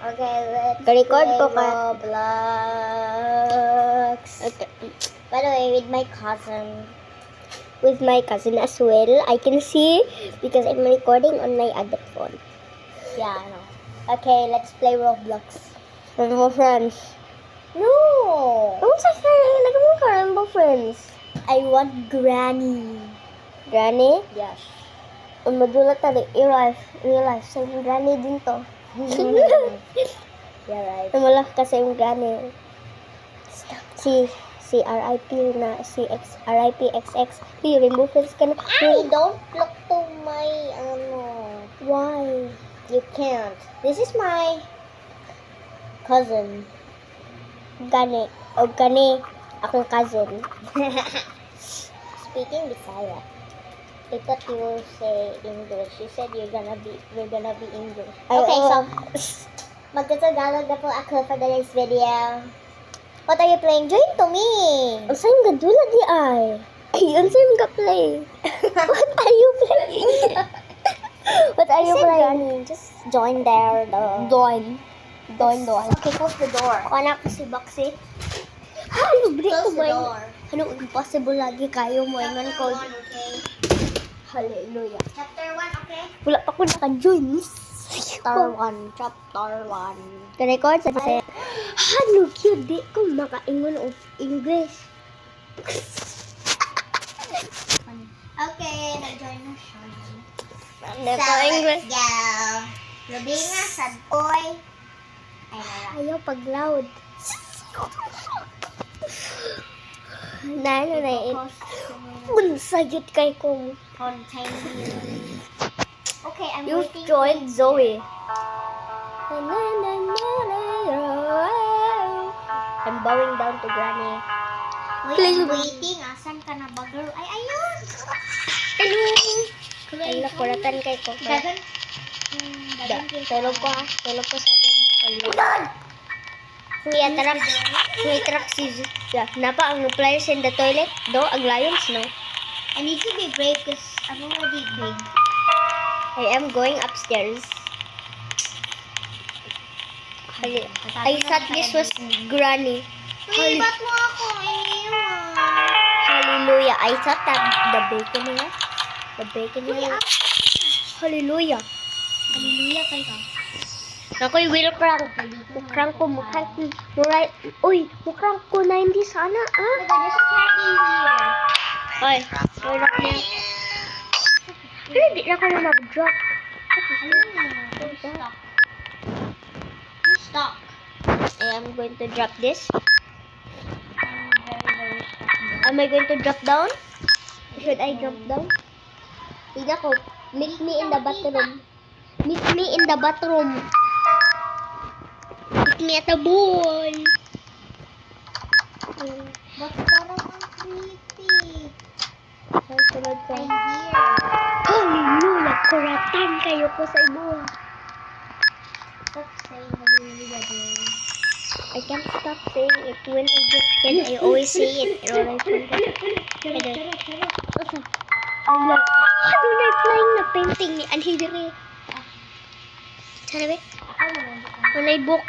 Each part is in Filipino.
Okay, let's Record play ko ka. Roblox. Okay. By the way, with my cousin. With my cousin as well. I can see because I'm recording on my other phone. Yeah, I know. Okay, let's play Roblox. Rainbow friends. No! Don't say Rainbow friends. I want Granny. Granny? Yes. Magulat tayo. Real life. So, yung granny din to. Yeah, right. Wala kasi yung granny. Si RIP na, si RIP XX. Yung Rainbow Friends ka na. Ay, don't look to my, Why? you can't. This is my cousin. Gani. O gani. Akong cousin. Speaking Bisaya. I thought you will say English. You said we're gonna be English. Okay, so magtatagalog na po ako for the next video. What are you playing? Join to me. Ang sa'yo nga dula di ay. Ang sa'yo nga play. What are you playing? What are you I said playing? Granny, just join there. Doin. Okay, close the door. Kuha ko si Boxy. Ano, break ko Close the ba? door. Ano, impossible lagi kayo mo. Ingan ko. Okay. Hallelujah. Chapter 1, okay? Wala pa ko naka-join. Chapter 1. Record sa kasi. Ano, cute. Di ko makaingon of English. Okay, nag-join na siya. English. Let's go. Gabi nga, sad boy. Ay, nara. Ayaw pag loud. Nano na yun. Unsayot kay ko. Continue. Okay, I'm You waiting. joined Zoe. I'm bowing down to Granny. Wait, Please. I'm waiting. Asan ka na ba, girl? Ay, ayun. Hello. Ay, nakuratan kay ko. Dagan. Tulog ko ha. Tulog ko sa bed. Kuya, truck si yeah. Napa ang players in the toilet? Do, ang lions, no? I need to be brave because I'm already big. I am going upstairs. I thought this was Granny. Uy, ba't mo ako iniwan? Hallelujah. I thought that the bacon here. Hallelujah. Hallelujah kay ka. Ako'y will crank. Mukrang ko. Right. Uy, mukrang ko na hindi sana, ah. But there's a candy here. Ay, wala na. Hindi na ka na mag-drop. You're stuck. You're stuck. I am going to drop this. I'm very stuck. Am I going to drop down? Should I drop down? Tignan ko. Meet me in the bathroom. Meet me in the bathroom. Meet me at the pool. But parang ang creepy. Sunod ko. I'm here. Hallelujah! Kuratan kayo ko sa ibuha. Stop saying hallelujah, girl. I can't stop saying it when I get scared. I always say it. And all I forget. Ano na flying na painting ni Anhidere? Sana ba? Unay book.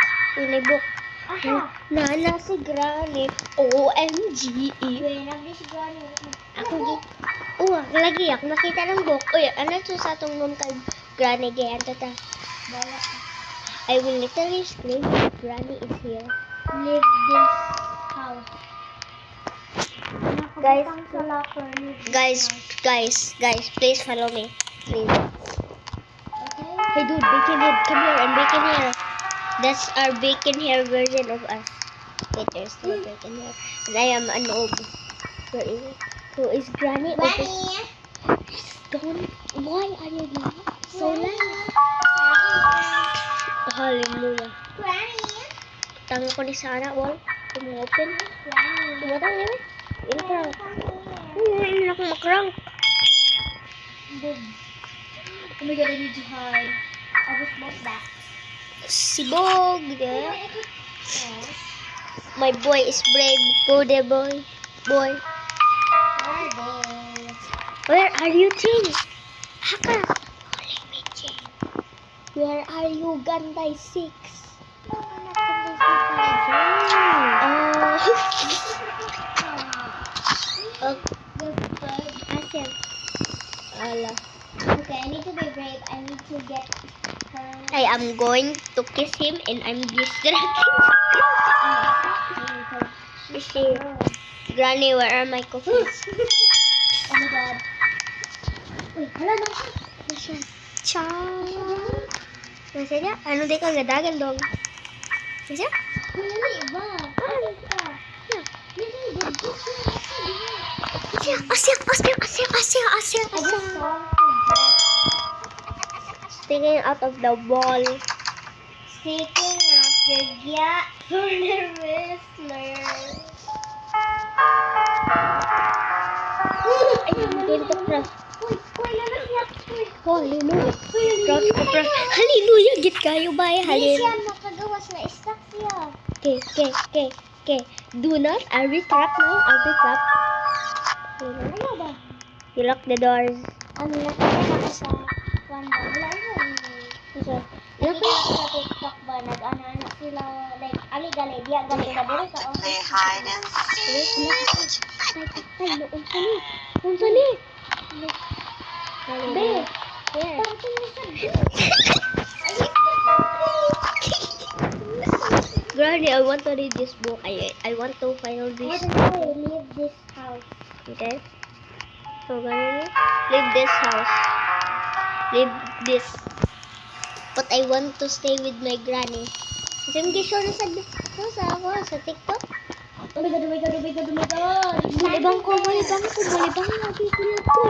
Aha. Nana si Granny. OMG. Wait, nag-dish granny. Ako gi. Lagi ako nakita ng book. Uy, ano to sa atong nun kay Granny gayan tata. Bala ka. I will literally scream if Granny is here. Leave this house. Guys, Nakabutang sa locker. Leave this Guys, please follow me. Please. Okay? Hey dude, bacon head, come here and bacon hair. That's our bacon hair version of us. Wait, there's still bacon hair. And I am an old. Where is it? Who is Granny? Granny! Don't. Why are you doing so loud? Hallelujah. Granny! Tangan ko ni Sana, wall. Tumu-open. Granny! Tumatang niya, ini crank. Ini ako makrank. Boom. Oh my god, I need to hide. I just want that. Sibog. Yeah. My boy is brave. Go there, boy. Boy. Where are you, Ching? Haka. Calling me, Ching. Where are you, Gandai 6? Oh, Asya. Ala. Okay, I need to be brave. I need to get her. I am going to kiss him and I'm distracted. See, Granny, where are my cookies? Oh my god. Uy, hala na. Nasa. Ciao. Nasa niya? Ano di ka gadagan dong? Nasa? Uy, ano iba? Asya. Sticking out of the ball. Sticking out your gap for the wrestler. Ay, dito crush. Uy, nalagyan. Uy, Hallelujah. Crush ko crush. Hallelujah. Git kayo ba? Hindi Hallelujah. siya makagawas na stuck siya. Okay. Do not. Are we trapped now? Are we trapped? Ano ba? You lock the doors. Ang nakita ko sa one ba? Wala yun. Okay. Nakita ko sa TikTok ba? Nag-ano sila, like, ali-gali, diya gali ka dito sa office. They hide and seek. Ay, unsa ni? Be, Here. parang mo sa Granny, I want to read this book. I want to find this. I leave this house. Okay. So, Granny, leave this house. Leave this. But I want to stay with my granny. Kasi yung gisyo na sa TikTok. Oh my god. Malibang ko. Lagi ko na to. Laki sa toilet ko.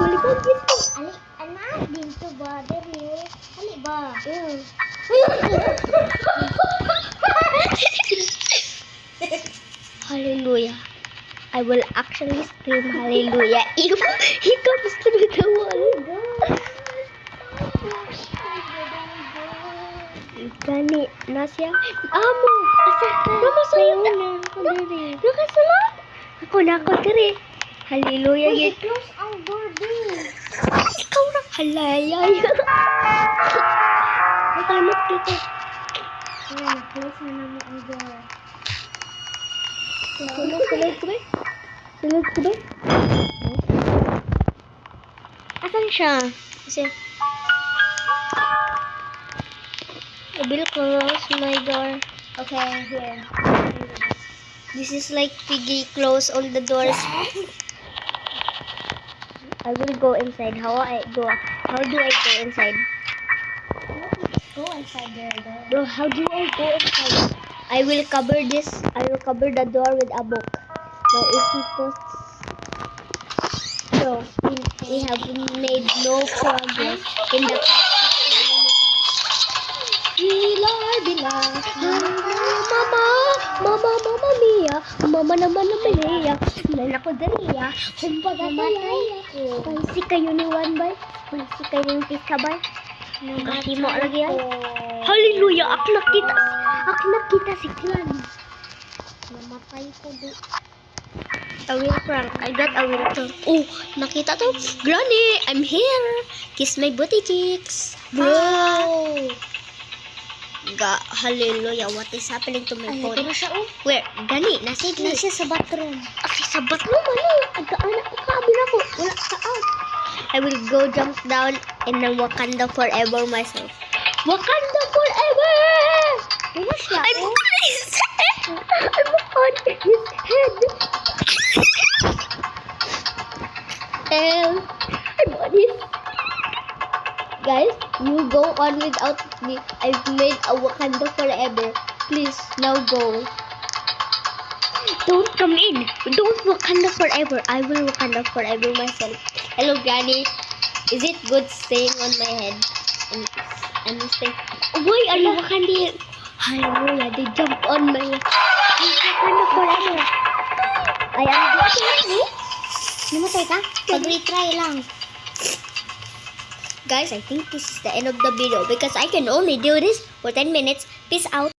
Malibang dito. Ali, anak, din to ba? Dere, ali ba? Hallelujah. I will actually scream hallelujah if he comes through the wall. Gani, nasya. Amo, asa ka? Namasayo na. Nakasalat. Ako na ako diri. Hallelujah. Uy, Yun. close our door, be. Ikaw na. Halayay. Nakalimot dito. Ayan, na-close na namin ang door. Sulog ko ba? Asan siya? Kasi I will close my door. Okay, here. This is like Piggy close all the doors. I will go inside. How do I go inside? Go inside your door. Bro, how do I go inside? I will cover the door with a book. Now if he posts, so we have made no progress in the Mama naman Maria, nako dariya, kumbaga tayo. Pansi kayo ni One Bay, pansi kayo ni Pizza Bay. Nakahimo lagi yan. Hallelujah, ak nakita si Clan. Namatay ko di. A will prank. I got a will prank. Oh, nakita to. Granny, I'm here. Kiss my booty cheeks. Bro. Hallelujah. What is happening to my phone? Ano siya, oh? Where? Gani, nasa Nasa sa bathroom. Okay, sa bathroom. Ano? Agka-anak ko kaabin ako. Wala ka out. I will go jump down in the Wakanda forever myself. Wakanda forever! Ano siya, I'm oh? on his head. I'm on his head. I'm on his. Guys, you go on without me. I've made a Wakanda forever. Please, now go. Don't come in. Don't Wakanda forever. I will Wakanda forever myself. Hello, Granny. Is it good staying on my head? I'm staying. Why are you Wakanda? Hallelujah, they jump on my head. Wakanda forever. I am good. Namatay ka? Pag-retry lang. Guys, I think this is the end of the video because I can only do this for 10 minutes. Peace out.